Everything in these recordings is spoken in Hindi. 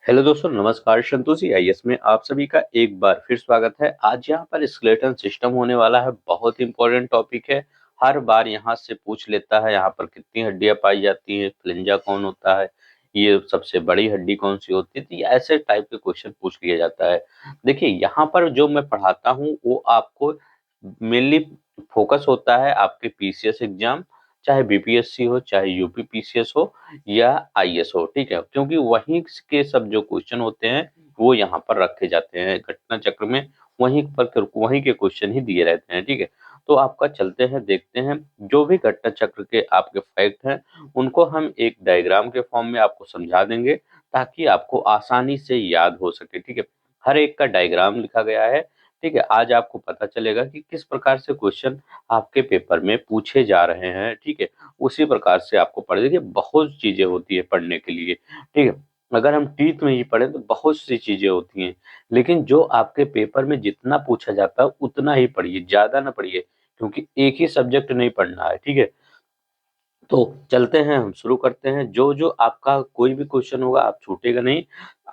हेलो दोस्तों, नमस्कार। संतोषी आईएएस में आप सभी का एक बार फिर स्वागत है। आज यहाँ पर स्केलेटन सिस्टम होने वाला है। बहुत इंपॉर्टेंट टॉपिक है। हर बार यहाँ से पूछ लेता है, यहाँ पर कितनी हड्डियां पाई जाती हैं, फ्लेंजा कौन होता है, ये सबसे बड़ी हड्डी कौन सी होती है। तो ये ऐसे टाइप के क्वेश्चन पूछ लिया जाता है। देखिए, यहाँ पर जो मैं पढ़ाता हूँ वो आपको मेनली फोकस होता है आपके पीसीएस एग्जाम, चाहे बीपीएससी हो, चाहे यूपी पीसीएस हो या आईएएस हो, ठीक है। क्योंकि वहीं के सब जो क्वेश्चन होते हैं वो यहाँ पर रखे जाते हैं घटना चक्र में। वहीं के क्वेश्चन ही दिए रहते हैं, ठीक है। तो आपका चलते हैं, देखते हैं जो भी घटना चक्र के आपके फैक्ट हैं उनको हम एक डायग्राम के फॉर्म में आपको समझा देंगे, ताकि आपको आसानी से याद हो सके, ठीक है। हर एक का डायग्राम लिखा गया है, ठीक है। आज आपको पता चलेगा कि किस प्रकार से क्वेश्चन आपके पेपर में पूछे जा रहे हैं, ठीक है। उसी प्रकार से आपको पढ़, देखिए बहुत चीजें होती है पढ़ने के लिए, ठीक है। अगर हम टीथ में ही पढ़े तो बहुत सी चीजें होती हैं, लेकिन जो आपके पेपर में जितना पूछा जाता है उतना ही पढ़िए, ज्यादा ना पढ़िए, क्योंकि एक ही सब्जेक्ट नहीं पढ़ना है, ठीक है। तो चलते हैं, हम शुरू करते हैं। जो जो आपका कोई भी क्वेश्चन होगा आप छूटेगा नहीं।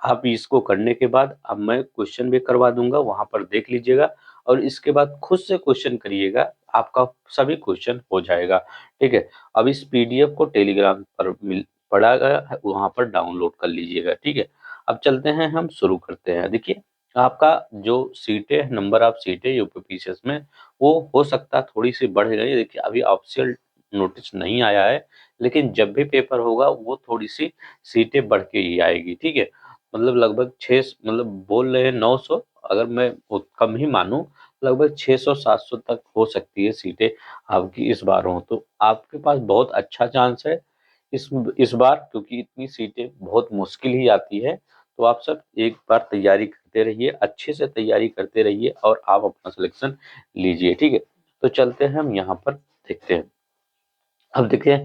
आप इसको करने के बाद अब मैं क्वेश्चन भी करवा दूंगा, वहां पर देख लीजिएगा, और इसके बाद खुद से क्वेश्चन करिएगा, आपका सभी क्वेश्चन हो जाएगा, ठीक है। अब इस पीडीएफ को टेलीग्राम पर मिल पड़ा गया है, वहां पर डाउनलोड कर लीजिएगा, ठीक है। अब चलते हैं, हम शुरू करते हैं। देखिए, आपका जो सीटें, नंबर ऑफ सीटें यूपीपीसीएस में, वो हो सकता है थोड़ी सी बढ़ गई। देखिए, अभी ऑफिशियल नोटिस नहीं आया है, लेकिन जब भी पेपर होगा वो थोड़ी सी सीटें बढ़ के ही आएगी, ठीक है। मतलब लगभग छः, मतलब बोल रहे हैं 900, अगर मैं कम ही मानूं, लगभग 600-700 तक हो सकती है सीटें आपकी इस बार हो। तो आपके पास बहुत अच्छा चांस है इस बार, क्योंकि इतनी सीटें बहुत मुश्किल ही आती है। तो आप सब एक बार तैयारी करते रहिए, अच्छे से तैयारी करते रहिए, और आप अपना सिलेक्शन लीजिए, ठीक है। तो चलते हैं, हम यहाँ पर देखते हैं। अब देखिए,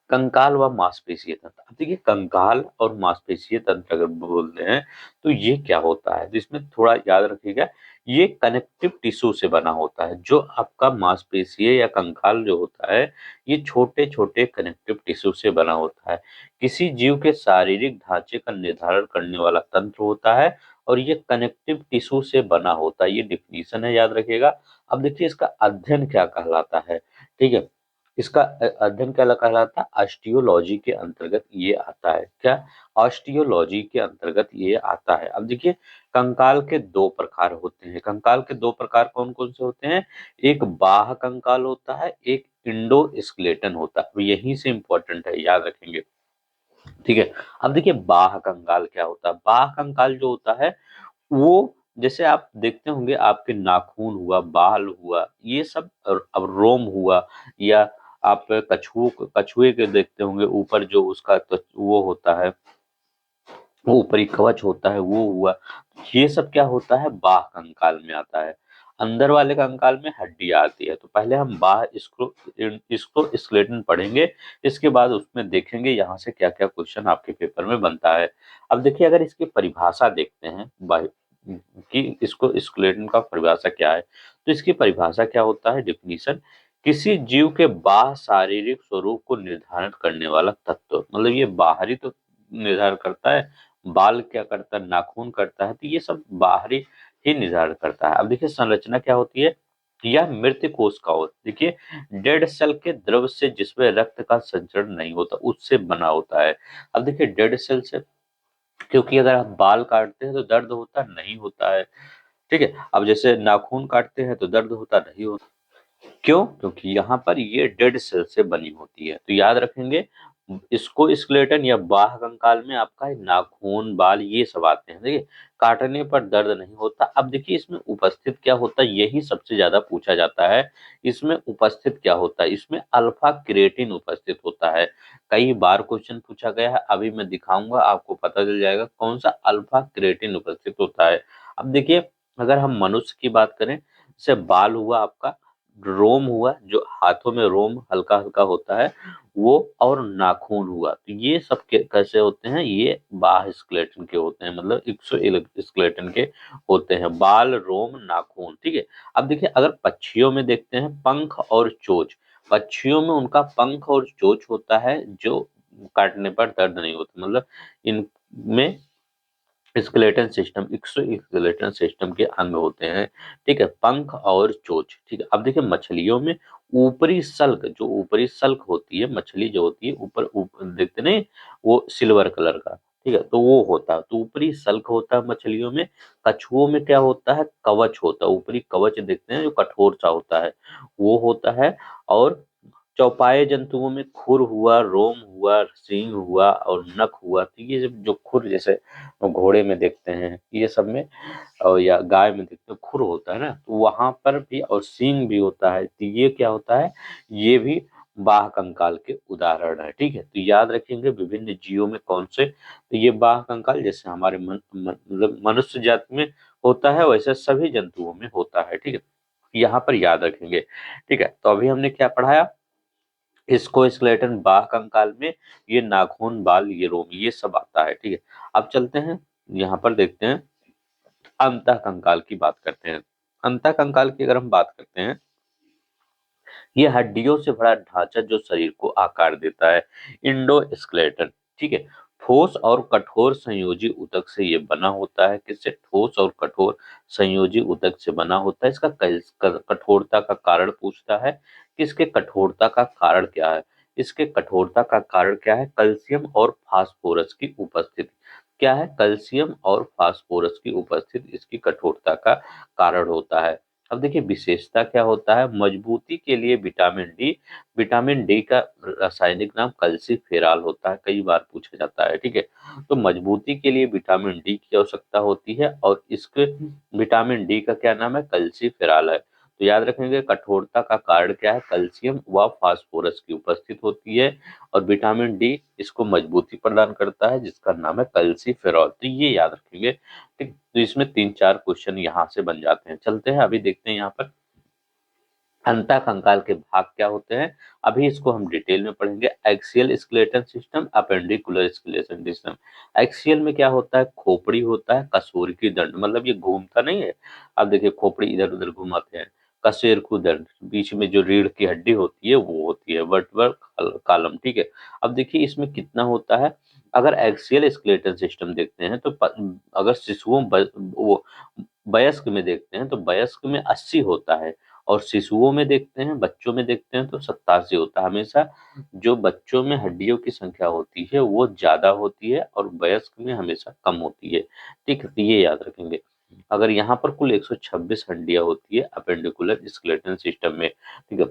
कंकाल व मांसपेशीय तंत्र। अब देखिए, कंकाल और मांसपेशीय तंत्र अगर बोलते हैं तो ये क्या होता है, तो इसमें थोड़ा याद रखिएगा। ये कनेक्टिव टिश्यू से बना होता है। जो आपका मांसपेशीय या कंकाल जो होता है, ये छोटे छोटे कनेक्टिव टिश्यू से बना होता है। किसी जीव के शारीरिक ढांचे का निर्धारण करने वाला तंत्र होता है, और ये कनेक्टिव टिश्यू से बना होता है। ये डिफिनीशन है, याद रखिएगा। अब देखिए, इसका अध्ययन क्या कहलाता है, ठीक है। इसका अध्ययन क्या कहलाता है, ऑस्टियोलॉजी के अंतर्गत ये आता है। क्या, ऑस्टियोलॉजी के अंतर्गत ये आता है। अब देखिए, कंकाल के दो प्रकार होते हैं। कंकाल के दो प्रकार कौन कौन से होते हैं? एक बाह्य कंकाल होता है, एक इंडो स्केलेटन होता है। अब यहीं से इंपॉर्टेंट है, याद रखेंगे, ठीक है। अब देखिए, बाह्य कंकाल क्या होता है। बाह्य कंकाल जो होता है वो, जैसे आप देखते होंगे, आपके नाखून हुआ, बाल हुआ, ये सब, अब रोम हुआ, या आप कछुए के देखते होंगे, ऊपर जो उसका तो वो होता है, वो ऊपरी कवच होता है, वो हुआ। ये सब क्या होता है, बाह्य कंकाल में आता है। अंदर वाले कंकाल में हड्डियां आती है। तो पहले हम बाह्य इसको इसको स्केलेटन पढ़ेंगे, इसके बाद उसमें देखेंगे यहाँ से क्या क्या क्वेश्चन आपके पेपर में बनता है। अब देखिए, अगर इसकी परिभाषा देखते हैं कि इसको स्केलेटन का परिभाषा क्या है, तो इसकी परिभाषा क्या होता है, डिफिनीशन: किसी जीव के बाह्य शारीरिक स्वरूप को निर्धारित करने वाला तत्व। मतलब ये बाहरी तो निर्धारण करता है, बाल क्या करता है, नाखून करता है, तो ये सब बाहरी ही निर्धारण करता है। अब देखिए, संरचना क्या होती है, यह मृत कोश का होता है। देखिए, डेड सेल के द्रव से, जिसमें रक्त का संचरण नहीं होता, उससे बना होता है। अब देखिए, डेड सेल से, क्योंकि अगर आप बाल काटते हैं तो दर्द होता नहीं होता है, ठीक है। अब जैसे नाखून काटते हैं तो दर्द होता नहीं होता। क्यों? क्योंकि यहाँ पर ये डेड सेल से बनी होती है। तो याद रखेंगे, इसको स्केलेटन या बाह्य कंकाल में आपका नाखून, बाल, ये सब आते हैं। देखिए, काटने पर दर्द नहीं होता। अब देखिए, इसमें उपस्थित क्या होता है, यही सबसे ज्यादा पूछा जाता है। इसमें उपस्थित क्या होता है, इसमें अल्फा क्रिएटिन उपस्थित होता है। कई बार क्वेश्चन पूछा गया है, अभी मैं दिखाऊंगा, आपको पता चल जाएगा कौन सा अल्फा क्रिएटिन उपस्थित होता है। अब देखिए, अगर हम मनुष्य की बात करें, जैसे बाल हुआ आपका, रोम हुआ, जो हाथों में रोम हल्का हल्का होता है वो, और नाखून हुआ, तो ये सब कैसे होते हैं, ये बाह्य स्केलेटन के होते हैं, मतलब एक्सो स्केलेटन के होते हैं, बाल, रोम, नाखून, ठीक है। अब देखिए, अगर पक्षियों में देखते हैं, पंख और चोंच। पक्षियों में उनका पंख और चोंच होता है, जो काटने पर दर्द नहीं होता, मतलब इनमें स्केलेटन सिस्टम, स्केलेटन सिस्टम के अंग होते हैं, ठीक है, पंख और चोंच, ठीक है। अब देखिए मछलियों में ऊपरी सल्क, जो ऊपरी सल्क होती है, मछली जो होती है ऊपर ऊपर देखते नहीं, वो सिल्वर कलर का, ठीक है, तो वो होता है, तो ऊपरी सल्क होता है मछलियों में। कछुओं में क्या होता है, कवच होता है, ऊपरी कवच देखते हैं जो कठोर सा होता है, वो होता है। और चौपाए जंतुओं में खुर हुआ, रोम हुआ, सींग हुआ और नख हुआ, तो ये जो खुर जैसे घोड़े में देखते हैं, ये सब में, और या गाय में देखते हैं खुर होता है ना, तो वहां पर भी, और सींग भी होता है, तो ये क्या होता है, ये भी बाह्य कंकाल के उदाहरण है, ठीक है। तो याद रखेंगे विभिन्न जीवों में कौन से, तो ये बाह्य कंकाल जैसे हमारे मतलब मनुष्य जाति में होता है, वैसे सभी जंतुओं में होता है, ठीक है, यहाँ पर याद रखेंगे, ठीक है। तो अभी हमने क्या पढ़ाया, स्कोस्केलेटन बाह्य कंकाल में ये नाखून, बाल, ये रोम, ये सब आता है, ठीक है। अब चलते हैं यहाँ पर देखते हैं अंतः कंकाल की बात करते हैं। अंतः कंकाल की अगर हम बात करते हैं, ये हड्डियों से भरा ढांचा जो शरीर को आकार देता है, इंडोस्केलेटन, ठीक है। ठोस और कठोर संयोजी ऊतक से ये बना होता है, किससे, ठोस और कठोर संयोजी ऊतक से बना होता है। इसका कठोरता का कारण पूछता है, किसके कठोरता का कारण क्या है, इसके कठोरता का कारण क्या है, कैल्शियम और फास्फोरस की उपस्थिति, क्या है, कैल्शियम और फास्फोरस की उपस्थिति इसकी कठोरता का कारण होता है। अब देखिए विशेषता क्या होता है, मजबूती के लिए विटामिन डी, विटामिन डी का रासायनिक नाम कल्सीफेराल होता है, कई बार पूछा जाता है, ठीक है। तो मजबूती के लिए विटामिन डी की आवश्यकता होती है, और इसके विटामिन डी का क्या नाम है, कल्सीफेराल है। तो याद रखेंगे कठोरता का कारण क्या है, कैल्शियम व फास्फोरस की उपस्थित होती है, और विटामिन डी इसको मजबूती प्रदान करता है, जिसका नाम है कल्सीफेरॉल, तो ये याद रखेंगे, ठीक। तो इसमें 3-4 क्वेश्चन यहाँ से बन जाते हैं। चलते हैं अभी देखते हैं यहाँ पर अंतः कंकाल के भाग क्या होते हैं, अभी इसको हम डिटेल में पढ़ेंगे। Axial skeleton system, appendicular skeleton system. Axial में क्या होता है, खोपड़ी होता है, कसूरी दंड, मतलब ये घूमता नहीं है, अब देखिए खोपड़ी इधर उधर घुमाते हैं, कशेरुकी दंड, बीच में जो रीढ़ की हड्डी होती है वो होती है, वर्टिब्रल कॉलम, ठीक है। अब देखिए इसमें कितना होता है, अगर एक्सियल स्केलेटन सिस्टम देखते हैं तो अगर शिशुओं वो वयस्क में देखते हैं तो वयस्क में 80 होता है, और शिशुओं में देखते हैं, बच्चों में देखते हैं तो 87 होता है। हमेशा जो बच्चों में हड्डियों की संख्या होती है वो ज्यादा होती है, और वयस्क में हमेशा कम होती है, ठीक है, तो ये याद रखेंगे। अगर यहाँ पर कुल 126 हड्डियां होती है अपेंडिकुलर स्केलेटन सिस्टम में, ठीक है।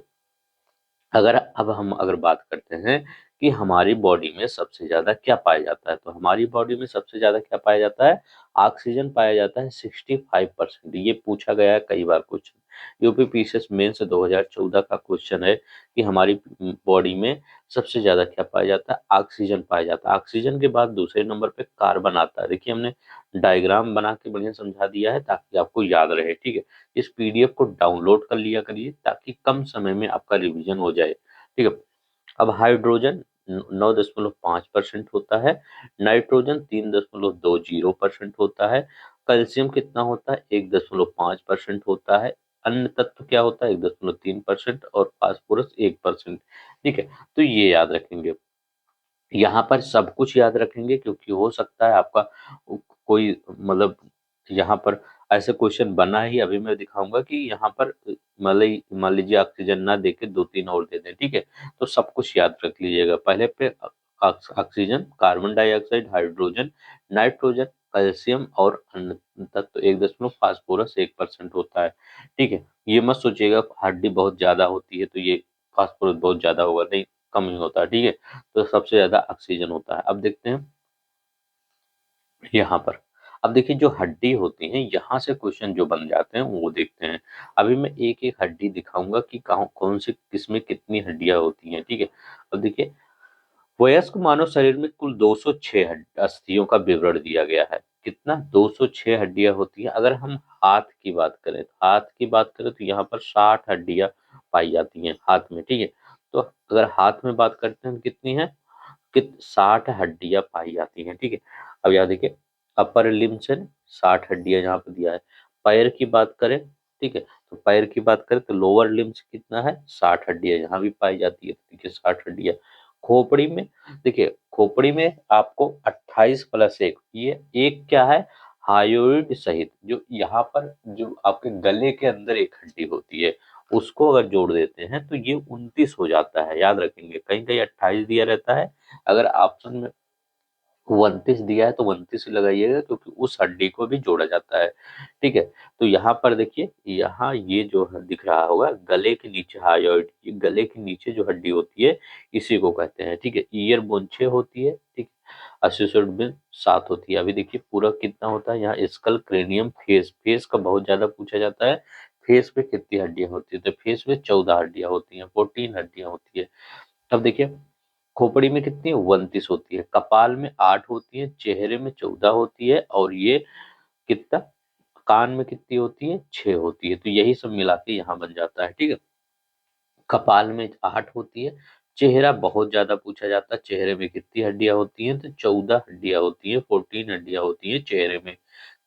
अगर अब हम अगर बात करते हैं कि हमारी बॉडी में सबसे ज्यादा क्या पाया जाता है, तो हमारी बॉडी में सबसे ज्यादा क्या पाया जाता है, ऑक्सीजन पाया जाता है 65%, ये पूछा गया है कई बार क्वेश्चन, यूपीपीसीएस मेंस 2014 का क्वेश्चन है कि हमारी बॉडी में सबसे ज्यादा क्या पाया जाता है, ऑक्सीजन पाया जाता है। ऑक्सीजन के बाद दूसरे नंबर पे कार्बन आता है, देखिए हमने डायग्राम बना के बढ़िया समझा दिया है ताकि आपको याद रहे, ठीक है। इस पीडीएफ को डाउनलोड कर लिया करिए ताकि कम समय में आपका रिवीजन हो जाए, ठीक है। अब हाइड्रोजन 9.5% होता है, नाइट्रोजन 3.20% होता है, कैल्शियम कितना होता है, 1.5% होता है, अन्य तत्व क्या होता है 1.3%, और फास्फोरस 1%, ठीक है। तो ये याद रखेंगे, यहाँ पर सब कुछ याद रखेंगे क्योंकि हो सकता है आपका कोई मतलब यहाँ पर ऐसे क्वेश्चन बना ही, अभी मैं दिखाऊंगा कि यहाँ पर मान लीजिए ऑक्सीजन ना देके 2-3 और दे दें, ठीक है। तो सब कुछ याद रख लीजिएगा, पहले पे oxygen, carbon dioxide, hydrogen, nitrogen, calcium और अन्य तत्व 1 दशमलव, फास्फोरस 1% होता है, ठीक है। ये मत सोचिएगा हड्डी बहुत ज्यादा होती है तो ये फास्फोरस बहुत ज्यादा होगा, नहीं, कम ही होता है, ठीक है। तो सबसे ज्यादा ऑक्सीजन होता है। अब देखते हैं यहाँ पर, अब देखिए जो हड्डी होती है यहाँ से क्वेश्चन जो बन जाते हैं वो देखते हैं। अभी मैं एक एक हड्डी दिखाऊंगा कि कहाँ कौन सी किसमें कितनी हड्डियां होती हैं, ठीक है। अब देखिए वयस्क मानव शरीर में कुल 206 अस्थियों का विवरण दिया गया है, कितना, 206 हड्डियां होती हैं। अगर हम हाथ की बात करें, हाथ की बात करें तो यहाँ पर 60 हड्डियां पाई जाती हैं हाथ में, ठीक है। तो अगर हाथ में बात करते हैं तो कितनी है, कित 60 हड्डियां पाई जाती हैं, ठीक है। अब यहाँ देखिए अपर लिम्स है, 60 हड्डियां यहाँ पे दिया है। पैर की बात करें, ठीक है, तो पैर की बात करें तो लोअर लिम्स कितना है, 60 हड्डियां यहाँ भी पाई जाती है, तो देखिए 60 हड्डियां। खोपड़ी में देखिए, खोपड़ी में आपको 28+1, ये एक क्या है, हायोइड सहित जो यहाँ पर जो आपके गले के अंदर एक हड्डी होती है, उसको अगर जोड़ देते हैं तो ये 29 हो जाता है। याद रखेंगे, कहीं कहीं 28 दिया रहता है, अगर ऑप्शन में 29 दिया है तो 29 ही लगाइएगा, क्योंकि उस हड्डी को भी जोड़ा जाता है। ठीक है, तो यहाँ पर देखिए, यहाँ ये जो दिख रहा होगा गले के नीचे हायोइड, ये गले के नीचे जो हड्डी होती है इसी को कहते हैं। ठीक है, ईयर बोन 6 होती है। ठीक है, एसोसिएटेड बोन 7 होती है। अभी देखिए पूरा कितना होता है यहाँ, स्कल, क्रेनियम, फेस, फेस का बहुत ज्यादा पूछा जाता है। फेस पे कितनी हड्डियां होती है, तो फेस में 14 हड्डियां होती हैं, 14 हड्डियां होती है। अब देखिए, खोपड़ी में कितनी है, 29 होती है, कपाल में 8 होती है, चेहरे में 14 होती है, और ये कितना, कान में कितनी होती है, 6 होती है। तो यही सब मिला के यहाँ बन जाता है। ठीक है, कपाल में 8 होती है, चेहरा बहुत ज्यादा पूछा जाता है, चेहरे में कितनी हड्डियां होती हैं, तो 14 हड्डियां होती हैं, 14 हड्डियां होती हैं चेहरे में।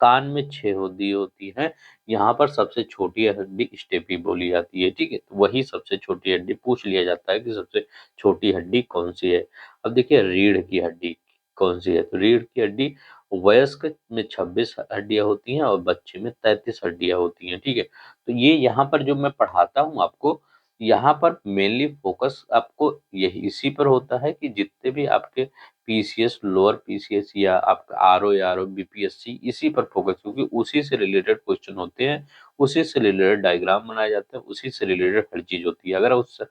कान में 6 हड्डी होती है। यहाँ पर सबसे छोटी हड्डी स्टेपी बोली जाती है। ठीक है, तो वही सबसे छोटी हड्डी पूछ लिया जाता है कि सबसे छोटी हड्डी कौन सी है। अब देखिए, रीढ़ की हड्डी कौन सी है, तो रीढ़ की हड्डी वयस्क में 26 हड्डियां होती हैं और बच्चे में 33 हड्डियां होती हैं। ठीक है, तो ये यहाँ पर जो मैं पढ़ाता हूँ आपको, यहाँ पर मेनली फोकस आपको यही इसी पर होता है कि जितने भी आपके पीसीएस, लोअर पीसीएस या आपका आरओ या आरओ बीपीएससी, इसी पर फोकस, क्योंकि उसी से रिलेटेड क्वेश्चन होते हैं, उसी से रिलेटेड डायग्राम बनाए जाते हैं, उसी से रिलेटेड हर चीज होती है। अगर उस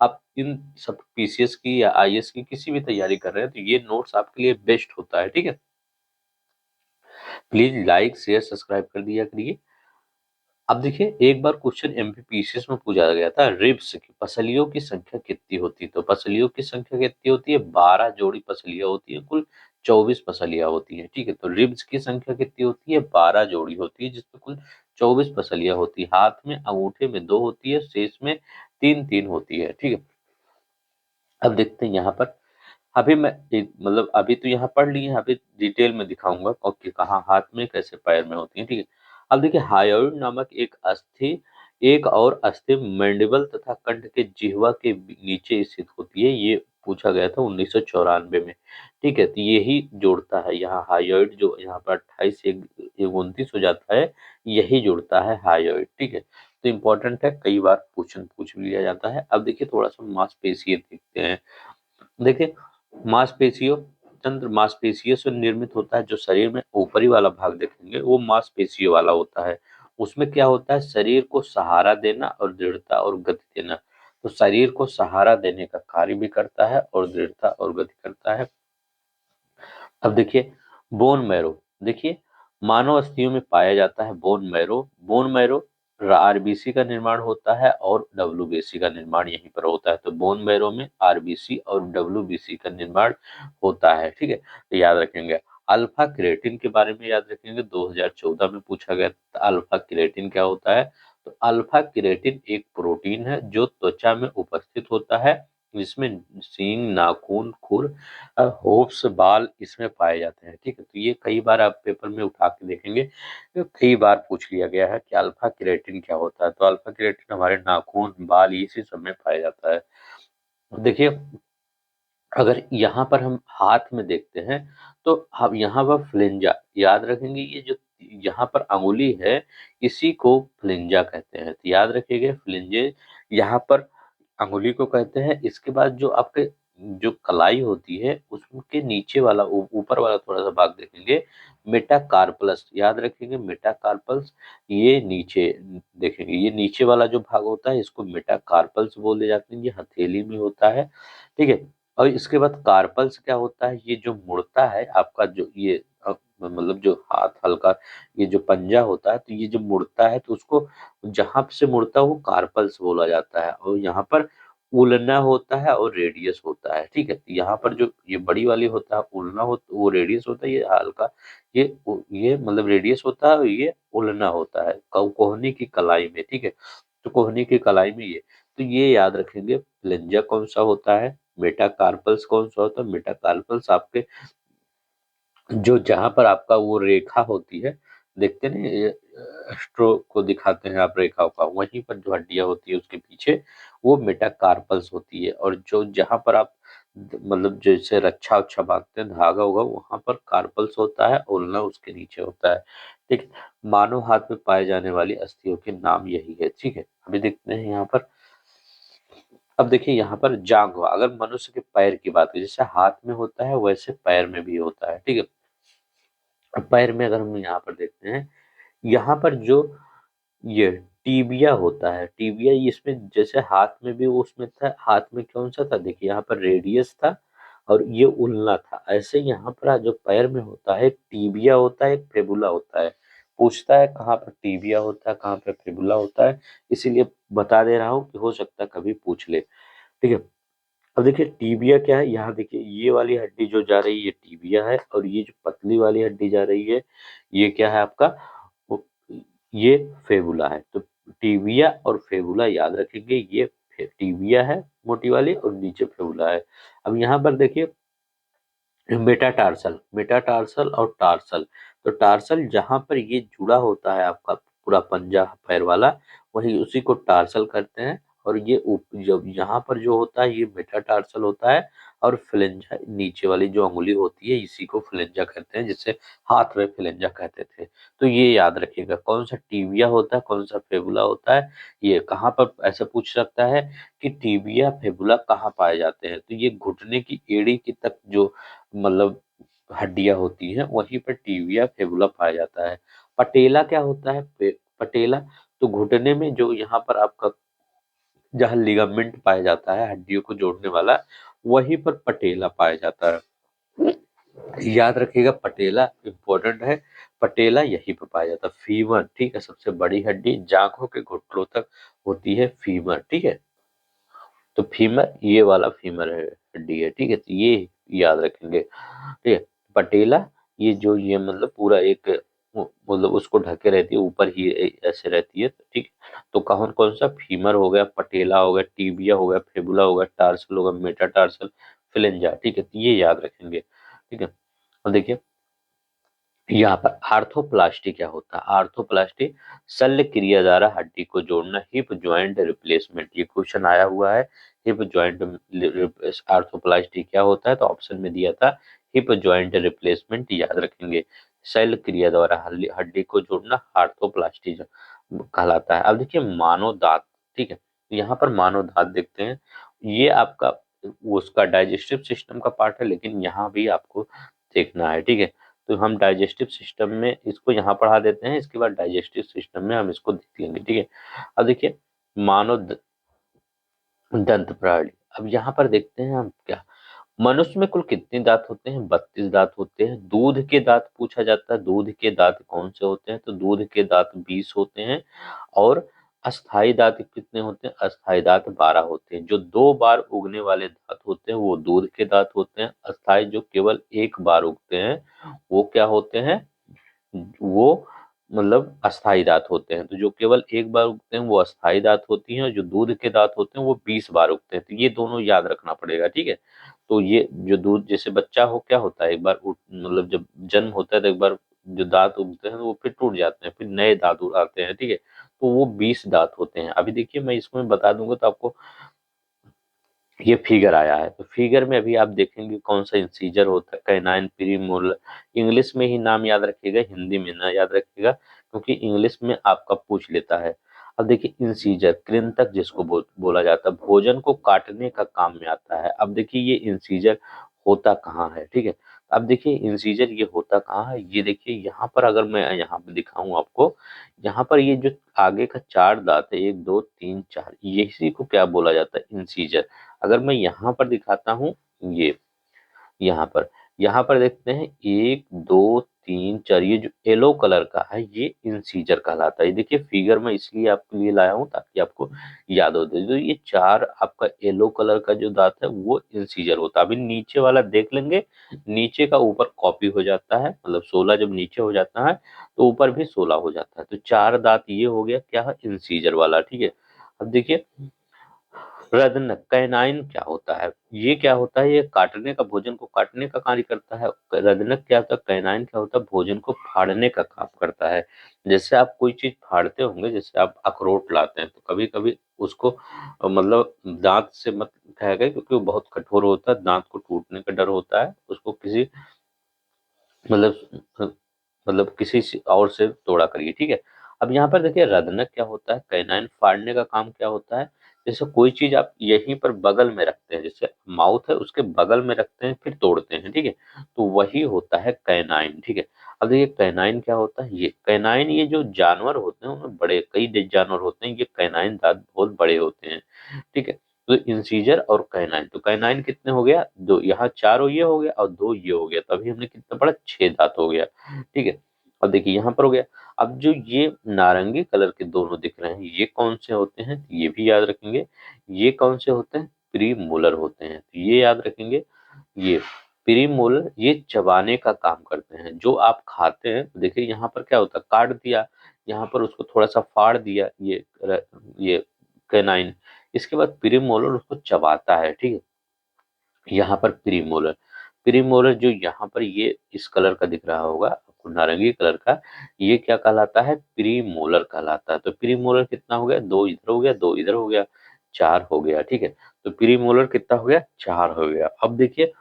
आप इन सब पीसीएस की या आईएएस की किसी भी तैयारी कर रहे हैं तो ये नोट्स आपके लिए बेस्ट होता है। ठीक है, प्लीज लाइक शेयर सब्सक्राइब कर दिया करिए। अब देखिए, एक बार क्वेश्चन एमपीपीसीएस में पूछा गया था, रिब्स की पसलियों की संख्या कितनी होती है, तो पसलियों की संख्या कितनी होती है, 12 जोड़ी पसलियां होती है, कुल 24 पसलियां होती हैं। ठीक है, तो रिब्स की संख्या कितनी होती है, 12 जोड़ी होती है, जिसमें कुल 24 पसलियां होती है। हाथ में, अंगूठे में 2 होती है, शेष में 3-3 होती है। ठीक है, अब देखते हैं यहाँ पर, अभी मैं मतलब अभी तो यहाँ पढ़ लिए हैं, अभी डिटेल में दिखाऊंगा और कि कहाँ हाथ में, कैसे पैर में होती है। ठीक है, अब देखिए, हायोइड नामक एक और अस्थि मैंडिबल तथा कंठ के जिह्वा के नीचे स्थित होती है। ये पूछा गया था 1994 में। ठीक है, तो यही जोड़ता है यहाँ हायोइड, जो यहाँ पर 28 से 29 हो जाता है, यही जोड़ता है हायोइड। ठीक है, तो इम्पोर्टेंट है, कई बार क्वेश्चन पूछ भी लिया जाता है। अब देखिए, थोड़ा सा मांसपेशियां देखते हैं। देखिए, मांसपेशियों तंत्र मांसपेशियों से निर्मित होता है। जो शरीर में ऊपरी वाला भाग देखेंगे वो मांसपेशियों वाला होता है। उसमें क्या होता है, शरीर को सहारा देना और दृढ़ता और गति देना। तो शरीर को सहारा देने का कार्य भी करता है और दृढ़ता और गति करता है। अब देखिए, बोन मैरो, देखिए, मानव अस्थियों में पाया जाता है bone marrow. Bone marrow RBC का निर्माण होता है और डब्ल्यूबीसी का निर्माण यहीं पर होता है। तो बोन मैरो में आरबीसी और डब्ल्यूबीसी का निर्माण होता है। ठीक है, तो याद रखेंगे। अल्फा क्रिएटिन के बारे में याद रखेंगे, 2014 में पूछा गया था अल्फा क्रिएटिन क्या होता है। तो अल्फा क्रिएटिन एक प्रोटीन है जो त्वचा में उपस्थित होता है, जिसमें सींग, नाखून, खुर, होप्स, बाल इसमें पाए जाते हैं। ठीक है, तो ये कई बार आप पेपर में उठा के देखेंगे, तो कई बार पूछ लिया गया है कि अल्फा क्रिएटिन क्या होता है। तो अल्फा क्रिएटिन हमारे नाखून, बाल, इसी सब में पाया जाता है। देखिए, अगर यहाँ पर हम हाथ में देखते हैं तो हम यहाँ पर फ्लेंजा, याद रखेंगे, ये जो यहाँ पर अंगुली है इसी को फ्लेंजा कहते हैं। तो याद रखिएगा, फ्लेंजे यहाँ पर अंगुली को कहते हैं। इसके बाद जो आपके जो कलाई होती है उसके नीचे वाला ऊपर वाला थोड़ा सा भाग देखेंगे, मेटाकार्पल्स, याद रखेंगे मेटाकार्पल्स। ये नीचे देखेंगे, ये नीचे वाला जो भाग होता है इसको मेटाकार्पल्स बोले जाते हैं, ये हथेली में होता है। ठीक है, और इसके बाद कार्पल्स क्या होता है, ये जो मुड़ता है आपका, जो ये मतलब जो हाथ हल्का, ये जो पंजा होता है, तो ये जो मुड़ता है तो उसको जहां से मुड़ता है वो कार्पल्स बोला जाता है। और यहाँ पर उलना होता है और रेडियस होता है। ठीक है, तो यहाँ पर जो ये बड़ी वाली होता है उलना होता, वो रेडियस होता है, ये हल्का, ये मतलब रेडियस होता है और ये उलना होता है कोहनी की कलाई में। ठीक है, तो कोहनी की कलाई में ये, तो ये याद रखेंगे, फ्लेंजा कौन सा होता है, मेटाकार्पल्स कौन सा होता है। मेटाकार्पल्स आपके जो जहां पर आपका वो रेखा होती है, देखते हैं ये स्ट्रोक को दिखाते हैं आप रेखाओं का, वहीं पर जो हड्डियां होती है उसके पीछे वो मेटाकार्पल्स होती है। और जो जहां पर आप मतलब जैसे रक्षा उच्छा बांधते हैं धागा होगा, वहां पर कार्पल्स होता है, उल्ना उसके नीचे होता है। ठीक है। मानव हाथ में पाए जाने वाली अस्थियों के नाम यही है। ठीक है, अभी देखते हैं यहाँ पर। अब देखिए यहाँ पर जांघ हुआ, अगर मनुष्य के पैर की बात करें, जैसे हाथ में होता है वैसे पैर में भी होता है। ठीक है। अब पैर में अगर हम यहाँ पर देखते हैं, यहाँ पर जो ये टीबिया होता है, टीबिया इसमें जैसे हाथ में भी उसमें था, हाथ में कौन सा था, देखिए यहाँ पर रेडियस था और ये उल्ना था। ऐसे यहाँ पर जो पैर में होता है, एक टीबिया होता है, एक फेबुला होता है। पूछता है कहाँ पर टीबिया होता है, कहाँ पर फेबुला होता है, इसीलिए बता दे रहा हूँ कि हो सकता है कभी पूछ ले। ठीक है। अब देखिए टीबिया क्या है, यहाँ देखिए ये वाली हड्डी जो जा रही है ये टीबिया है, और ये जो पतली वाली हड्डी जा रही है ये क्या है आपका, वो- ये फेबुला है। तो टीबिया और फेबुला याद रखेंगे, ये टीबिया है मोटी वाली और नीचे फेबुला है। अब यहाँ पर देखिए मेटाटार्सल, मेटाटार्सल और टार्सल। तो टार्सल जहां पर ये जुड़ा होता है आपका पूरा पंजा पैर वाला, वही उसी को टार्सल करते हैं। और ये जब यहाँ पर जो होता है ये मेटाटार्सल होता है, और फ्लेंजा नीचे वाली जो अंगुली होती है इसी को फ्लेंजा कहते हैं, जिसे हाथ में फ्लेंजा कहते थे। तो ये याद रखिएगा, कौन सा टीबिया होता है, कौन सा फेबुला होता है। ये कहाँ पर ऐसे पूछ सकता है कि टीबिया फेबुला कहाँ पाए जाते हैं, तो ये घुटने की एड़ी की तक जो मतलब हड्डियां होती हैं वहीं पर टीबिया फेबुला पाया जाता है। पटेला क्या होता है, पटेला तो घुटने में जो यहाँ पर आपका जहाँ लिगामेंट पाया जाता है हड्डियों को जोड़ने वाला, वहीं पर पटेला पाया जाता है। याद रखिएगा पटेला इंपॉर्टेंट है, पटेला यहीं पर पाया जाता है। फीमर, ठीक है, सबसे बड़ी हड्डी जांघों के घुटनों तक होती है फीमर। ठीक है। तो फीमर ये वाला फीमर है, हड्डी है। ठीक है, तो ये याद रखेंगे। ठीक है। पटेला ये जो ये मतलब पूरा एक मतलब उसको ढके रहती है, ऊपर ही ऐसे रहती है। ठीक है। तो कौन कौन सा, फीमर हो गया, पटेला हो गया, टीबिया हो गया, फेबुला हो गया, टार्सल हो गया, मेटाटार्सल, फ्लेंजा। ठीक है, तो ये याद रखेंगे। ठीक है। और देखिए यहाँ पर आर्थोप्लास्टी क्या होता है, आर्थोप्लास्टी शल्य क्रिया द्वारा हड्डी को जोड़ना, हिप जॉइंट रिप्लेसमेंट, ये क्वेश्चन आया हुआ है। हिप जॉइंट आर्थोप्लास्टी क्या होता है, तो ऑप्शन में दिया था हिप जॉइंट रिप्लेसमेंट, याद रखेंगे। शल्य क्रिया द्वारा हड्डी को जोड़ना आर्थोप्लास्टी कहलाता है। अब देखिए मानव दांत। ठीक है, यहाँ पर मानव दांत देखते हैं, ये आपका उसका डाइजेस्टिव सिस्टम का पार्ट है, लेकिन यहाँ भी आपको देखना है। ठीक है। तो हम डाइजेस्टिव सिस्टम में इसको यहाँ पढ़ा देते हैं, इसके बाद डाइजेस्टिव सिस्टम में हम इसको देख लेंगे। ठीक है। अब देखिए मानव दंत प्रणाली। अब यहाँ पर देखते हैं हम क्या, मनुष्य में कुल कितने दांत होते हैं, 32 दांत होते हैं। दूध के दांत पूछा जाता है, दूध के दांत कौन से होते हैं, तो दूध के दांत 20 होते हैं। और अस्थाई दांत कितने होते हैं, अस्थाई दांत 12 होते हैं। जो 2 बार उगने वाले दांत होते हैं वो दूध के दांत होते हैं। अस्थाई जो केवल एक बार उगते हैं वो क्या होते हैं, वो मतलब अस्थाई दांत होते हैं। तो जो केवल एक बार उगते हैं वो अस्थाई दांत होती हैं, और जो दूध के दांत होते हैं वो 20 बार उगते हैं। तो ये दोनों याद रखना पड़ेगा। ठीक है। तो ये जो दूध जैसे बच्चा हो क्या होता है, एक बार मतलब जब जन्म होता है तो एक बार जो दांत उगते हैं वो फिर टूट जाते हैं, फिर नए दांत आते हैं। ठीक है। तो वो 20 दांत होते हैं। अभी देखिए मैं इसमें बता दूंगा तो आपको, ये फिगर आया है तो फिगर में अभी आप देखेंगे कौन सा इंसीजर होता है, कैनाइन प्रीमोलर। इंग्लिश में ही नाम याद रखिएगा, हिंदी में ना याद रखिएगा, क्योंकि इंग्लिश में आपका पूछ लेता है। अब देखिए इंसीजर कृंतक जिसको बोला जाता है, भोजन को काटने का काम में आता है। अब देखिए ये इंसीजर होता कहाँ है। ठीक है। अब देखिए इंसीजर ये होता कहाँ है, ये देखिए यहाँ पर अगर मैं यहाँ पे दिखाऊं आपको, यहाँ पर ये जो आगे का 4 दांत है, 1 2 3 4, इसी को क्या बोला जाता है, इंसीजर। अगर मैं यहाँ पर दिखाता हूँ, ये यहाँ पर देखते हैं 1 2 3 4, ये जो येलो कलर का है ये इंसीजर कहलाता है। ये देखिए फिगर में इसलिए आपके लिए लाया हूँ ताकि आपको याद हो जाए। तो ये 4 आपका येलो कलर का जो दांत है वो इंसीजर होता है। अभी नीचे वाला देख लेंगे, नीचे का ऊपर कॉपी हो जाता है, मतलब 16 जब नीचे हो जाता है तो ऊपर भी 16 हो जाता है। तो 4 दांत ये हो गया क्या है, इंसीजर वाला। ठीक है। अब देखिए रदनक कैनाइन क्या होता है, ये क्या होता है, ये काटने का, भोजन को काटने का कार्य करता है। रदनक क्या होता है, कैनाइन क्या होता है, भोजन को फाड़ने का काम करता है। जैसे आप कोई चीज फाड़ते होंगे, जैसे आप अखरोट लाते हैं तो कभी कभी उसको मतलब दांत से मत खाएगा, क्योंकि वो बहुत कठोर होता है, दांत को टूटने का डर होता है। उसको किसी मतलब किसी और से तोड़ा करिए, ठीक है। अब यहाँ पर देखिए रदनक क्या होता है, कैनाइन फाड़ने का काम क्या होता है। जैसे कोई चीज आप यहीं पर बगल में रखते हैं, जैसे माउथ है उसके बगल में रखते हैं फिर तोड़ते हैं, ठीक है, तो वही होता है कैनाइन, ठीक है। अब देखिए कैनाइन क्या होता है, ये कैनाइन ये जो जानवर होते हैं उनमें बड़े कई जानवर होते हैं, ये कैनाइन दांत बहुत बड़े होते हैं, ठीक है। तो इंसीजर और कैनाइन, तो कैनाइन कितने हो गया, दो, यहाँ चार ये हो गया और दो ये हो गया, तभी हमने कितना पढ़ा, छह दांत हो गया, ठीक है। अब देखिए यहाँ पर हो गया। अब जो ये नारंगी कलर के दोनों दिख रहे हैं, ये कौन से होते हैं, तो ये भी याद रखेंगे। ये कौन से होते हैं, प्री मोलर होते हैं, तो ये याद रखेंगे। ये प्री मोलर ये चबाने का काम करते हैं, जो आप खाते हैं। तो देखिए यहाँ पर क्या होता है, काट दिया, यहाँ पर उसको थोड़ा सा फाड़ दिया, ये कैनाइन। इसके बाद प्री मोलर उसको चबाता है, ठीक है। यहाँ पर प्रीमोलर, प्रीमोलर जो यहाँ पर ये इस कलर का दिख रहा होगा आपको, नारंगी कलर का, ये क्या कहलाता है, प्रीमोलर कहलाता है। तो प्रीमोलर कितना हो गया, दो इधर हो गया, दो इधर हो गया, चार हो गया, ठीक है। तो प्रीमोलर कितना हो गया, चार हो गया। अब देखिए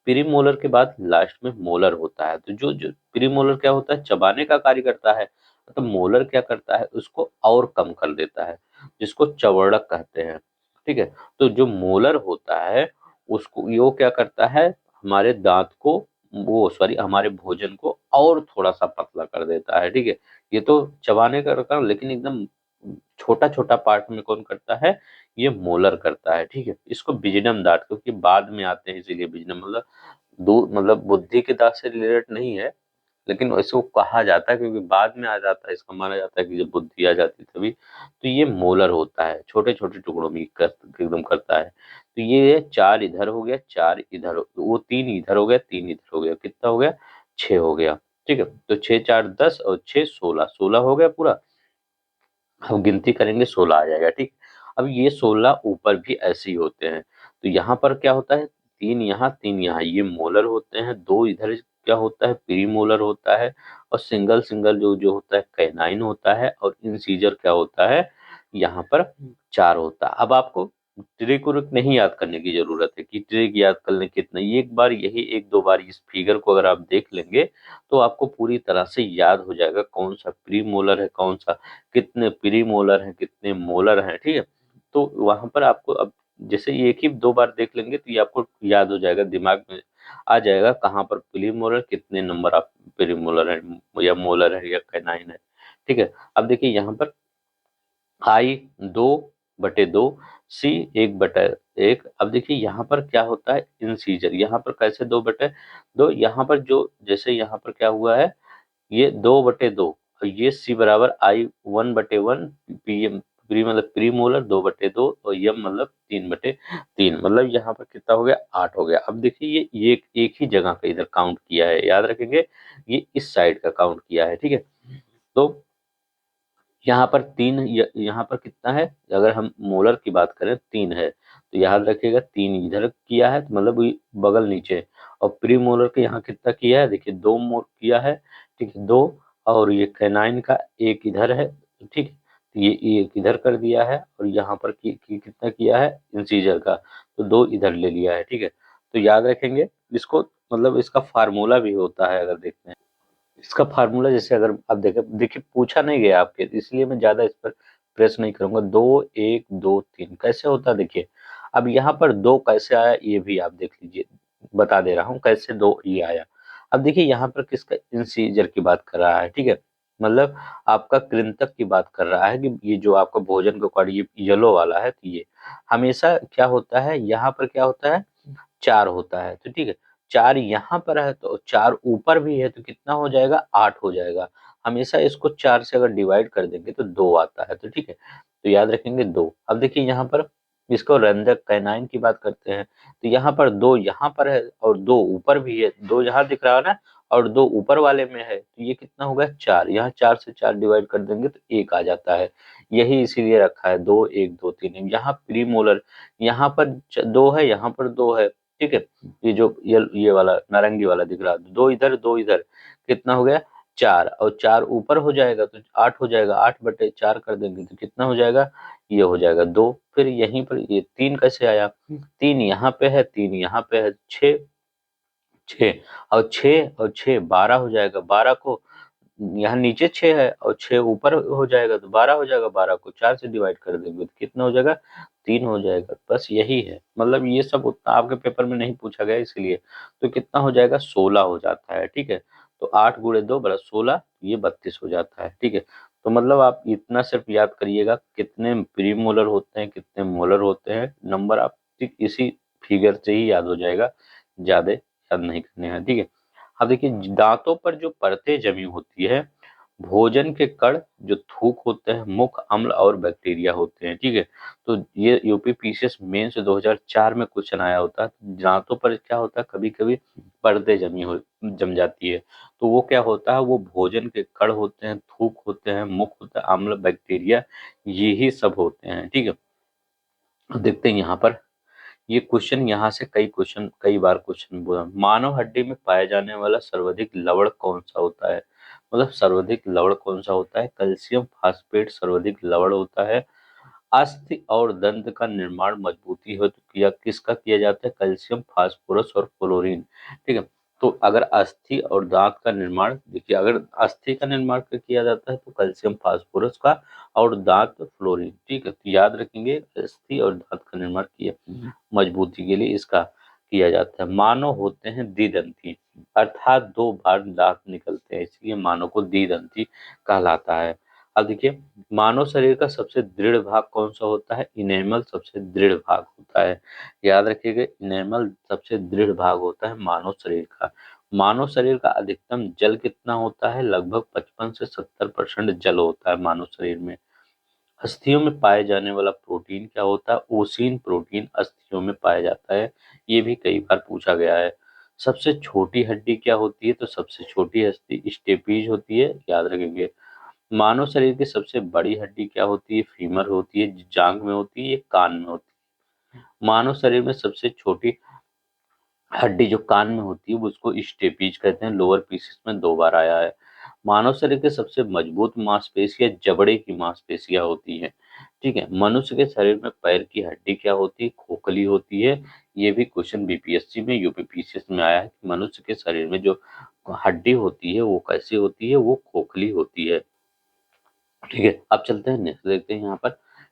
प्रीमोलर के बाद लास्ट में मोलर होता है, तो जो जो प्रीमोलर क्या होता है, चबाने का कार्य करता है, तो मोलर क्या करता है, उसको और कम कर देता है, जिसको चवर्णक कहते हैं, ठीक है। तो जो मोलर होता है उसको वो क्या करता है, हमारे दांत को, वो सॉरी हमारे भोजन को और थोड़ा सा पतला कर देता है, ठीक है। ये तो चबाने का काम, लेकिन एकदम छोटा छोटा पार्ट में कौन करता है, ये मोलर करता है, ठीक है। इसको बिजनम दांत, क्योंकि बाद में आते हैं इसीलिए बिजनम, मतलब दो मतलब बुद्धि के दांत से रिलेटेड नहीं है, लेकिन इसको कहा जाता है क्योंकि बाद में आ जाता है, इसका माना जाता है कि जब बुद्धि आ जाती है तभी। तो ये मोलर होता है, छोटे छोटे टुकड़ों में एकदम करता है। तो ये चार इधर हो गया, चार इधर वो तीन इधर हो गया, तीन इधर हो गया, कितना हो गया, छह हो गया, ठीक है। तो छह चार 10 और छह 16, 16 हो गया पूरा। हम गिनती करेंगे 16 आ जाएगा, ठीक। अब ये 16 ऊपर भी ऐसे ही होते हैं। तो यहाँ पर क्या होता है, तीन यहाँ तीन यहाँ, ये मोलर होते हैं, दो इधर क्या होता है, प्री मोलर होता है, और सिंगल सिंगल जो जो होता है कैनाइन होता है, और इंसीजर क्या होता है, यहाँ पर चार होता है। अब आपको ट्रिक उरिक नहीं याद करने की जरूरत है कि ट्रिक याद करने कितना, ये एक बार यही एक दो बार इस फिगर को अगर आप देख लेंगे तो आपको पूरी तरह से याद हो जाएगा कौन सा प्री मोलर है, कौन सा कितने प्री मोलर हैं, कितने मोलर हैं, ठीक है। तो वहां पर आपको अब जैसे एक ही दो बार देख लेंगे तो ये आपको याद हो जाएगा, दिमाग में आ जाएगा कहाँ पर प्री मोलर, कितने नंबर आप प्री मोलर है या मोलर है या कैनाइन है, ठीक है। अब देखिए यहाँ पर आई 2/2, सी 1/1। अब देखिए यहाँ पर क्या होता है, इंसीजर, यहाँ पर कैसे 2/2, यहाँ पर जो जैसे यहाँ पर क्या हुआ है, ये 2/2, और ये सी बराबर आई 1/1, पी एम प्री मतलब प्री मोलर 2/2, और यम मतलब 3/3, मतलब यहाँ पर कितना हो गया, 8 हो गया। अब देखिए ये एक ही जगह का इधर काउंट किया है, याद रखेंगे, ये इस साइड का काउंट किया है, ठीक है। तो यहाँ पर तीन, यहाँ पर कितना है, अगर हम मोलर की बात करें तीन है, तो याद रखिएगा तीन इधर किया है, तो मतलब ये बगल नीचे। और प्री मोलर के यहाँ कितना किया है, देखिए दो मोल किया है, ठीक है, दो। और ये कैनाइन का एक इधर है, ठीक है, तो ये एक इधर कर दिया है, और यहाँ पर कितना किया है, इंसीजर का, तो दो इधर ले लिया है, ठीक है। तो याद रखेंगे इसको, मतलब इसका फार्मूला भी होता है, अगर देखते हैं इसका फार्मूला, जैसे अगर आप देखें, देखिए पूछा नहीं गया आपके, इसलिए मैं ज्यादा इस पर प्रेस नहीं करूंगा। 2 1 2 3 कैसे होता है, देखिए अब यहाँ पर दो कैसे आया, ये भी आप देख लीजिए, बता दे रहा हूँ कैसे दो ये आया। अब देखिए यहाँ पर किसका, इंसीजर की बात कर रहा है, ठीक है, मतलब आपका कृंतक की बात कर रहा है कि ये जो आपका भोजन का कार्ड, ये येलो वाला है, तो ये हमेशा क्या होता है, यहाँ पर क्या होता है, चार होता है, तो ठीक है। चार यहाँ पर है तो चार ऊपर भी है, तो कितना हो जाएगा, 8 हो जाएगा। हमेशा इसको चार से अगर डिवाइड कर देंगे तो दो आता है, तो ठीक है, तो याद रखेंगे दो। अब देखिए यहाँ पर इसको रंजक कैनाइन की बात करते हैं, तो यहाँ पर दो यहाँ पर है और दो ऊपर भी है, दो यहाँ दिख रहा है ना, और दो ऊपर वाले में है, तो ये कितना होगा, चार। यहाँ चार से चार डिवाइड कर देंगे तो एक आ जाता है, यही इसीलिए रखा है 2 1 2 3। यहाँ प्री मोलर, यहाँ पर दो है, यहाँ पर दो है, ठीक है। ये जो ये वाला नारंगी वाला दिख रहा है, दो इधर कितना हो गया, 4 और 4 ऊपर हो जाएगा तो 8 हो जाएगा, 8/4 कर देंगे तो कितना हो जाएगा, ये हो जाएगा 2। फिर यहीं पर ये 3 कैसे आया, 3 यहाँ पे है, 3 यहाँ पे है, 6, 6 और 6 और 6 12 हो जाएगा, 12 को यहाँ नीचे 6 है और 6 ऊपर हो जाएगा तो 12 हो जाएगा, 12 को 4 से डिवाइड कर देंगे तो कितना हो जाएगा, 3 हो जाएगा। बस यही है, मतलब ये सब उतना आपके पेपर में नहीं पूछा गया इसलिए। तो कितना हो जाएगा, 16 हो जाता है, ठीक है। तो 8 गुणे 2 बड़ा 16, ये 32 हो जाता है, ठीक है। तो मतलब आप इतना सिर्फ याद करिएगा कितने प्री मोलर होते हैं, कितने मोलर होते हैं, नंबर आप ठीक इसी फिगर से ही याद हो जाएगा, ज्यादा याद नहीं करने हैं, ठीक है। अब देखिए दांतों पर जो परतें जमी होती है, भोजन के कण जो थूक होते हैं, मुख अम्ल और बैक्टीरिया होते हैं, ठीक है। तो ये यूपी पीसीएस मेंस 2004 में क्वेश्चन आया होता है, दांतों पर क्या होता है, कभी कभी परतें जम जाती है, तो वो क्या होता है, वो भोजन के कण होते हैं, थूक होते हैं, मुख होता है, अम्ल बैक्टीरिया, यही सब होते हैं, ठीक है। देखते हैं यहाँ पर, ये क्वेश्चन यहाँ से कई बार क्वेश्चन बोला, मानव हड्डी में पाया जाने वाला सर्वाधिक लवण कौन सा होता है, मतलब सर्वाधिक लवण कौन सा होता है, कैल्शियम फास्फेट सर्वाधिक लवण होता है। अस्थि और दंत का निर्माण मजबूती हेतु किसका किया जाता है, कैल्शियम फास्फोरस और क्लोरीन, ठीक है। तो अगर अस्थि और दांत का निर्माण, देखिए अगर अस्थि का निर्माण किया जाता है तो कैल्शियम फास्फोरस का, और दांत फ्लोरीन, ठीक है। तो याद रखेंगे अस्थि और दांत का निर्माण किया मजबूती के लिए इसका किया जाता है। मानव होते हैं द्विदंती, अर्थात 2 बार दांत निकलते हैं, इसलिए मानव को द्विदंती कहलाता है। अब देखिए मानव शरीर का सबसे दृढ़ भाग कौन सा होता है, इनेमल सबसे दृढ़ भाग होता है, याद रखिएगा इनेमल सबसे दृढ़ भाग होता है मानव शरीर का। मानव शरीर का अधिकतम जल कितना होता है, लगभग 55 से 70% जल होता है मानव शरीर में। अस्थियों में पाए जाने वाला प्रोटीन क्या होता है, ओसीन प्रोटीन अस्थियों में पाया जाता है, ये भी कई बार पूछा गया है। सबसे छोटी हड्डी क्या होती है, तो सबसे छोटी अस्थि स्टेपीज होती है, याद रखेंगे। मानव शरीर की सबसे बड़ी हड्डी क्या होती है, फीमर होती है, जांघ में होती है, ये कान में होती है। मानव शरीर में सबसे छोटी हड्डी जो कान में होती है वो उसको स्टेपीज कहते हैं, लोअर पीसेस में 2 बार आया है। मानव शरीर के सबसे मजबूत मांसपेशियां जबड़े की मांसपेशियां होती हैं, ठीक है। मनुष्य के शरीर में पैर की हड्डी क्या होती है, खोखली होती है, ये भी क्वेश्चन बीपीएससी में यूपीपीसीएस में आया है कि मनुष्य के शरीर में जो हड्डी होती है वो कैसी होती है, वो खोखली होती है, ठीक है। अब चलते हैं नेक्स्ट, देखते हैं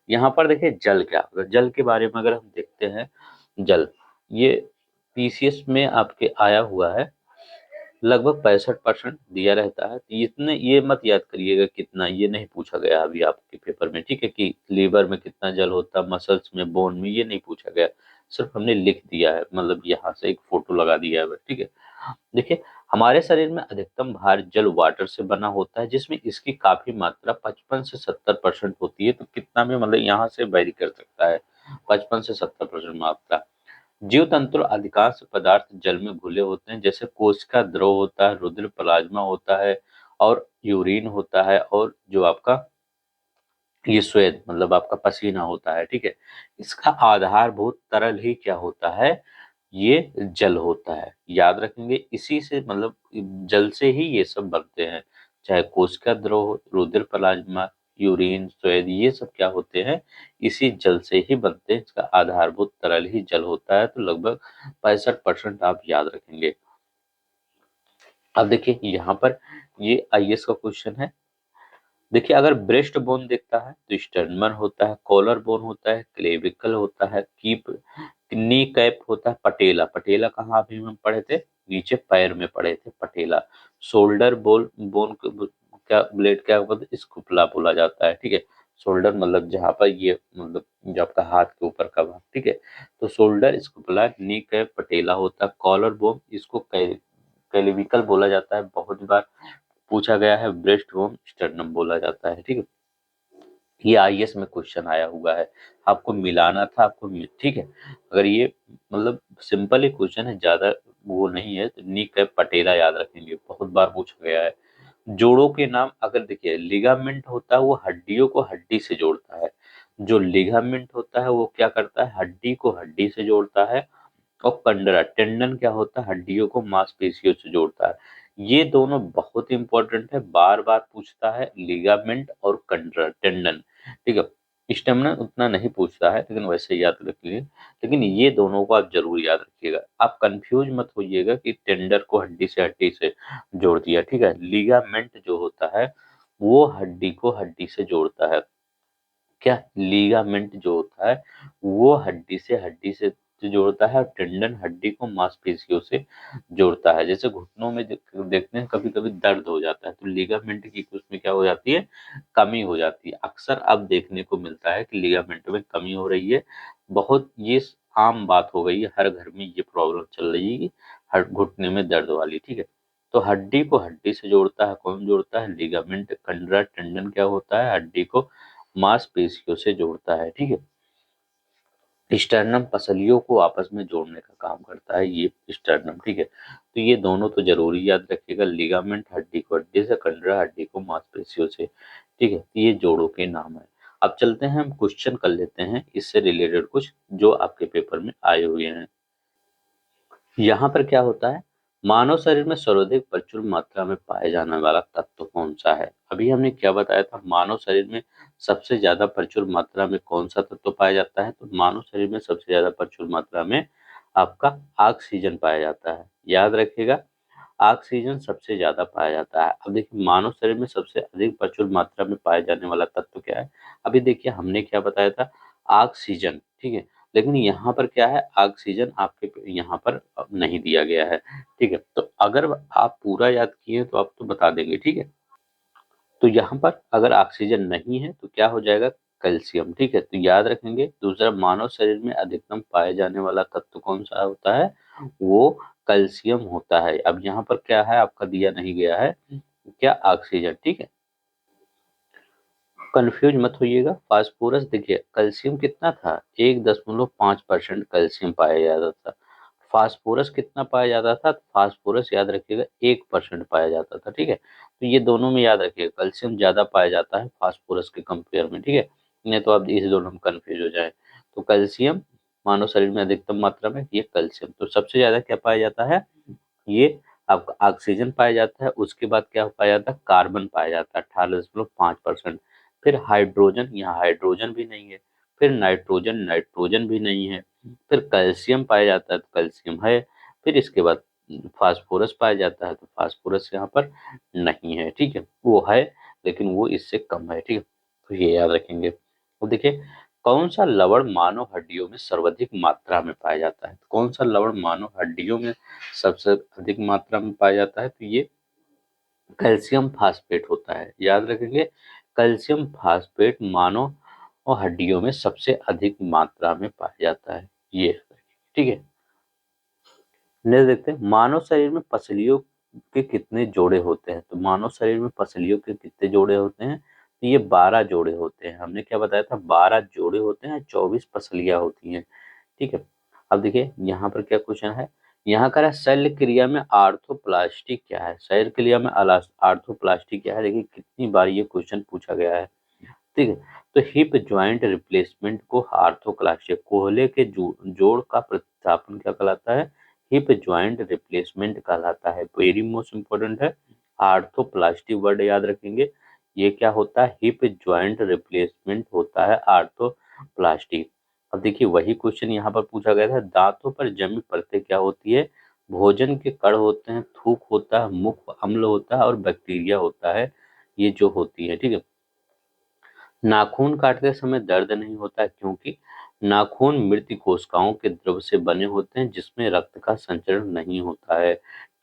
यहाँ पर देखिए जल क्या होगा, जल के बारे में अगर हम देखते हैं, जल ये पीसीएस में आपके आया हुआ है, लगभग 65% दिया रहता है। इतने ये मत याद करिएगा कितना, ये नहीं पूछा गया अभी आपके पेपर में, ठीक है, कि लीवर में कितना जल होता है, मसल्स में, बोन में, ये नहीं पूछा गया। सिर्फ हमने लिख दिया है, मतलब यहाँ से एक फोटो लगा दिया है, ठीक है। देखिए हमारे शरीर में अधिकतम भार जल वाटर से बना होता है, जिसमें इसकी काफी मात्रा 55 से 70% होती है, तो कितना भी मतलब यहाँ से वेरी कर सकता है, 55 से 70% मात्रा। जीव तंत्र अधिकांश पदार्थ जल में घुले होते हैं, जैसे कोशिका द्रव होता है, रुधिर प्लाज्मा होता है, और यूरिन होता है, और जो आपका ये स्वेद मतलब आपका पसीना होता है, ठीक है। इसका आधारभूत तरल ही क्या होता है, ये जल होता है, याद रखेंगे इसी से, मतलब जल से ही ये सब बनते हैं, चाहे कोशिका द्रव हो, रुधिर प्लाज्मा, यूरिन, स्वेद, ये सब क्या होते हैं, इसी जल से ही बनते हैं, इसका आधारभूत तरल ही जल होता है, तो लगभग 65% आप याद रखेंगे। अब देखिए यहाँ पर ये आईएएस का क्वेश्चन है, देखिए अगर ब्रेस्ट बोन देखता है तो स्टर्नमन होता है, कॉलर बोन होता है, क्लेविकल होता है, कीप नी कैप होता है, पटेला, पटेला कहाँ अभी हम पढ़े थे, नीचे पैर में पढ़े थे पटेला। शोल्डर क्या ब्लेड क्या बोलते हैं, स्कुपला बोला जाता है, ठीक है। शोल्डर मतलब जहाँ पर ये मतलब जो आपका हाथ के ऊपर का भाग, ठीक है। तो शोल्डर स्कुपला, नी कैप पटेला होता है, कॉलर बोन इसको कैलिविकल बोला जाता है, बहुत बार पूछा गया है, ब्रेस्ट बोन स्टर्नम बोला जाता है, ठीक है। ये आईएएस में क्वेश्चन आया हुआ है, आपको मिलाना था, ठीक है। अगर ये मतलब सिंपल ही क्वेश्चन है, ज्यादा वो नहीं है, तो नी कैप पटेला याद रखेंगे, बहुत बार पूछा गया है। जोड़ों के नाम, अगर देखिए लिगामेंट होता है वो हड्डियों को हड्डी से जोड़ता है, जो लिगामेंट होता है वो क्या करता है, हड्डी को हड्डी से जोड़ता है, और कंडरा टेंडन क्या होता है, हड्डियों को मांसपेशियों से जोड़ता है। ये दोनों बहुत इंपॉर्टेंट है, बार बार पूछता है, लिगामेंट और टेंडन। ठीक है, स्टेमिना उतना नहीं पूछता है, लेकिन वैसे याद रखिए। लेकिन ये दोनों को आप जरूर याद रखिएगा। आप कंफ्यूज मत होइएगा कि टेंडर को हड्डी से जोड़ दिया। ठीक है, लिगामेंट जो होता है वो हड्डी से जोड़ता है। क्या लीगामेंट जो होता है वो हड्डी से जोड़ता है, और टेंडन हड्डी को मांसपेशियों से जोड़ता है। जैसे घुटनों में देखते हैं कभी कभी दर्द हो जाता है, तो लीगामेंट की उसमें क्या हो जाती है, कमी हो जाती है। अक्सर अब देखने को मिलता है कि लीगामेंट में कमी हो रही है। बहुत ये आम बात हो गई है, हर घर में ये प्रॉब्लम चल रही है कि हर घुटने में दर्द वाली। ठीक है, तो हड्डी को हड्डी से जोड़ता है, कौन जोड़ता है, लिगामेंट। कंडरा टेंडन क्या होता है, हड्डी को मांसपेशियों से जोड़ता है। ठीक है, स्टर्नम पसलियों को आपस में जोड़ने का काम करता है ये स्टर्नम। ठीक है, तो ये दोनों तो जरूरी याद रखिएगा, लिगामेंट हड्डी को हड्डी से, कंडरा हड्डी को मांसपेशियों से। ठीक है, तो ये जोड़ों के नाम है। अब चलते हैं, हम क्वेश्चन कर लेते हैं इससे रिलेटेड कुछ जो आपके पेपर में आए हुए हैं। यहाँ पर क्या होता है, मानव शरीर में सर्वाधिक प्रचुर मात्रा में पाए जाने वाला तत्व कौन सा है। अभी हमने क्या बताया था, मानव शरीर में सबसे ज्यादा प्रचुर मात्रा में कौन सा तत्व पाया जाता है, तो मानव शरीर में सबसे ज्यादा प्रचुर मात्रा में आपका ऑक्सीजन पाया जाता है। याद रखिएगा, ऑक्सीजन सबसे ज्यादा पाया जाता है। अब देखिए, मानव शरीर में सबसे अधिक प्रचुर मात्रा में पाए जाने वाला तत्व क्या है। अभी देखिए, हमने क्या बताया था, ऑक्सीजन। ठीक है, लेकिन यहाँ पर क्या है, ऑक्सीजन आपके यहाँ पर नहीं दिया गया है। ठीक है, तो अगर आप पूरा याद किए तो आप तो बता देंगे। ठीक है, तो यहाँ पर अगर ऑक्सीजन नहीं है तो क्या हो जाएगा, कैल्शियम। ठीक है, तो याद रखेंगे। दूसरा, मानव शरीर में अधिकतम पाए जाने वाला तत्व कौन सा होता है, वो कैल्शियम होता है। अब यहाँ पर क्या है, आपका दिया नहीं गया है क्या, ऑक्सीजन। ठीक है, कंफ्यूज मत होइएगा। फास्फोरस देखिए, कैल्शियम कितना था, 1.5% कैल्शियम पाया जाता था। फास्फोरस कितना पाया जाता था, फास्फोरस याद रखिएगा 1% पाया जाता था। ठीक है, तो ये दोनों में याद रखिएगा, कैल्शियम ज्यादा पाया जाता है फास्फोरस के कंपेयर में। ठीक है, नहीं तो आप इस दोनों में कंफ्यूज हो जाए। तो कैल्शियम मानव शरीर में अधिकतम मात्रा में, ये कैल्शियम। तो सबसे ज्यादा क्या पाया जाता है, ये आपका ऑक्सीजन पाया जाता है। उसके बाद क्या पाया जाता है, कार्बन पाया जाता है 18.5%। फिर हाइड्रोजन, यहाँ हाइड्रोजन भी नहीं है। फिर नाइट्रोजन, नाइट्रोजन भी नहीं है। फिर कैल्शियम पाया जाता है, तो कैल्शियम है। फिर इसके बाद फास्फोरस पाया जाता है, तो फास्फोरस यहाँ पर नहीं है। ठीक है, वो है लेकिन वो इससे कम है। ठीक है, तो ये याद रखेंगे। तो देखिए, कौन सा लवण मानव हड्डियों में सर्वाधिक मात्रा में पाया जाता है, तो कौन सा लवण मानव हड्डियों में सबसे अधिक मात्रा में पाया जाता है, तो ये कैल्शियम फास्फेट होता है। याद रखेंगे, कैल्शियम फास्फेट मानव और हड्डियों में सबसे अधिक मात्रा में पाया जाता है ये। ठीक है, नेक्स्ट देखते हैं, मानव शरीर में पसलियों के कितने जोड़े होते हैं, तो मानव शरीर में पसलियों के कितने जोड़े होते हैं, तो ये 12 जोड़े होते हैं। हमने क्या बताया था, 12 जोड़े होते हैं, 24 पसलियां होती हैं। ठीक है, अब देखिए यहाँ पर क्या क्वेश्चन है, यहाँ का शल्य क्रिया में आर्थोप्लास्टी क्या है, शल्य क्रिया में आर्थोप्लास्टी क्या है। देखिए कितनी बार ये क्वेश्चन पूछा गया है। ठीक है, तो हिप जॉइंट रिप्लेसमेंट को आर्थोप्लास्टी, कोहले के जोड़ का प्रतिस्थापन क्या कहलाता है, हिप जॉइंट रिप्लेसमेंट कहलाता है। वेरी मोस्ट इंपॉर्टेंट है, आर्थोप्लास्टी वर्ड याद रखेंगे। ये क्या होता है, हिप जॉइंट रिप्लेसमेंट होता है आर्थोप्लास्टी। अब देखिए, वही क्वेश्चन यहाँ पर पूछा गया था, दांतों पर जमी परतें क्या होती है, भोजन के कण होते हैं, थूक होता है, मुख अम्ल होता है, और बैक्टीरिया होता है, ये जो होती है। ठीक है, नाखून काटते समय दर्द नहीं होता है, क्योंकि नाखून मृत कोशिकाओं के द्रव से बने होते हैं जिसमें रक्त का संचरण नहीं होता है।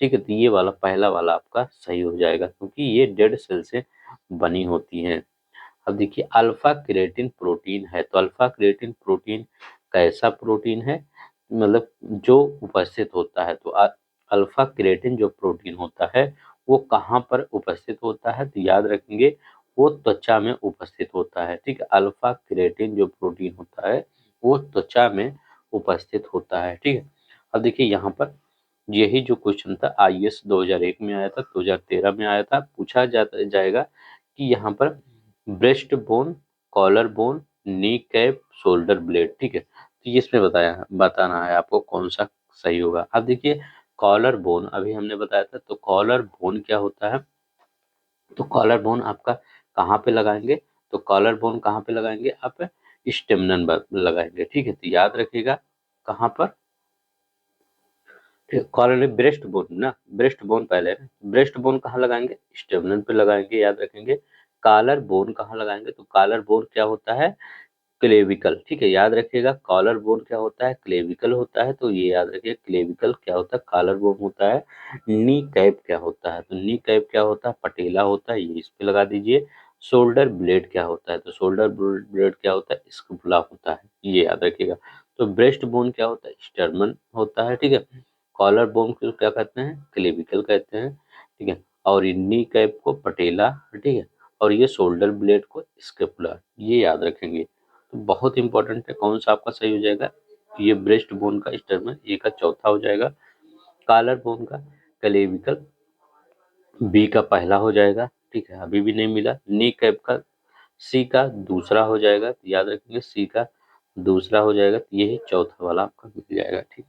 ठीक है, तो ये वाला पहला वाला आपका सही हो जाएगा, क्योंकि ये डेड सेल से बनी होती है। अब देखिए, अल्फा क्रिएटिन प्रोटीन है, तो अल्फा क्रिएटिन प्रोटीन कैसा प्रोटीन है, मतलब जो उपस्थित होता है, तो अल्फा क्रिएटिन जो प्रोटीन होता है वो कहाँ पर उपस्थित होता है, तो याद रखेंगे वो त्वचा में उपस्थित होता है। ठीक है, अल्फा क्रिएटिन जो प्रोटीन होता है वो त्वचा में उपस्थित होता है। ठीक है, अब देखिए यहाँ पर यही जो क्वेश्चन था आईएएस 2001 में आया था, 2013 में आया था, पूछा जाएगा कि यहाँ पर breast bone, collar bone, knee cap, shoulder blade. ठीक है, तो ये इसमें बताना है आपको कौन सा सही होगा। अब देखिए, कॉलर बोन अभी हमने बताया था, तो कॉलर बोन क्या होता है? तो कॉलर बोन आपका कहाँ पे लगाएंगे? तो कॉलर बोन कहाँ पे लगाएंगे? आप स्टेमनन लगाएंगे, ठीक है। तो याद रखिएगा कहाँ पर, कॉलर में ब्रेस्ट बोन ना, ब्रेस्ट बोन पहले है, ब्रेस्ट बोन कहाँ लगाएंगे? स्टेमनन पे लगाएंगे, याद रखेंगे। कॉलर बोन कहाँ लगाएंगे? तो कॉलर बोन क्या होता है? क्लेविकल, ठीक है, याद रखिएगा। कॉलर बोन क्या होता है? क्लेविकल होता है, तो ये याद रखिए क्लेविकल क्या होता है, कॉलर बोन होता है। नी कैप क्या होता है? तो नी कैप क्या होता है? पटेला होता है, ये इस पे लगा दीजिए। शोल्डर ब्लेड क्या होता है? तो शोल्डर ब्लेड क्या होता है? स्कपुला होता है, ये याद रखिएगा। तो ब्रेस्ट बोन क्या होता है? स्टर्मन होता है, ठीक है। कॉलर बोन को क्या कहते हैं? क्लेविकल कहते हैं, ठीक है। और ये नी कैप को पटेला, ठीक है। और ये शोल्डर ब्लेड को स्कपुला, ये याद रखेंगे। तो बहुत इंपॉर्टेंट है, कौन सा आपका सही हो जाएगा? ये ब्रेस्ट बोन का स्टर्नम, ए का चौथा हो जाएगा। कॉलर बोन का क्लेविकल, बी का पहला हो जाएगा, ठीक है, अभी भी नहीं मिला। नी कैप का सी का दूसरा हो जाएगा, तो याद रखेंगे सी का दूसरा हो जाएगा, तो यही चौथा वाला आपका मिल जाएगा, ठीक।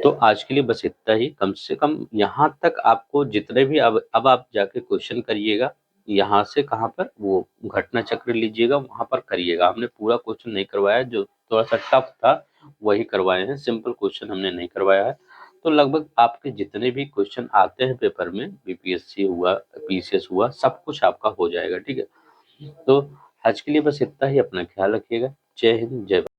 तो आज के लिए बस इतना ही, कम से कम यहाँ तक आपको जितने भी, अब आप जाके क्वेश्चन करिएगा, यहाँ से कहाँ पर वो घटना चक्र लीजिएगा, वहां पर करिएगा। हमने पूरा क्वेश्चन नहीं करवाया, जो थोड़ा सा टफ था वही करवाए हैं, सिंपल क्वेश्चन हमने नहीं करवाया है। तो लगभग आपके जितने भी क्वेश्चन आते हैं पेपर में, बीपीएससी हुआ, पीसीएस हुआ, सब कुछ आपका हो जाएगा, ठीक है। तो आज के लिए बस इतना ही, अपना ख्याल रखिएगा। जय हिंद, जय भारत।